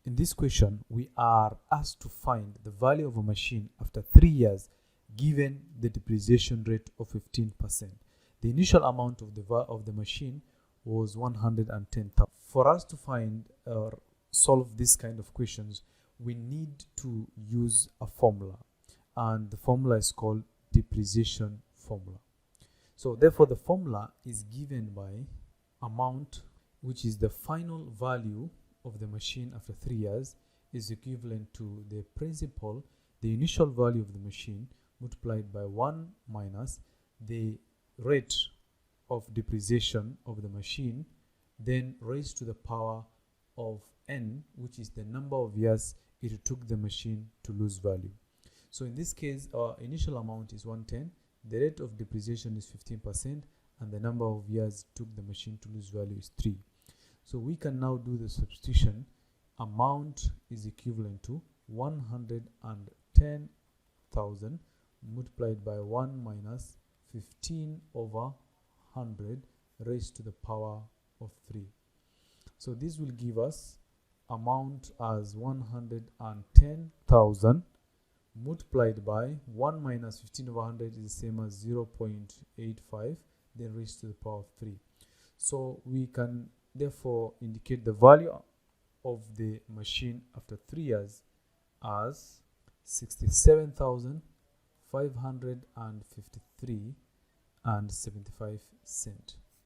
In this question, we are asked to find the value of a machine after 3 years given the depreciation rate of 15%. The initial amount of the machine was 110,000. For us to find or solve this kind of questions, we need to use a formula, and the formula is called depreciation formula. So therefore, the formula is given by amount, which is the final value of the machine after 3 years, is equivalent to the principal, the initial value of the machine, multiplied by 1 minus the rate of depreciation of the machine, then raised to the power of n, which is the number of years it took the machine to lose value. So in this case, our initial amount is 110, the rate of depreciation is 15%, and the number of years it took the machine to lose value is 3. So we can now do the substitution. Amount is equivalent to 110,000 multiplied by 1 minus 15 over 100 raised to the power of 3. So this will give us amount as 110,000 multiplied by 1 minus 15 over 100 is the same as 0.85, then raised to the power of 3. So we can therefore indicate the value of the machine after 3 years as 67,553 and 75 cents.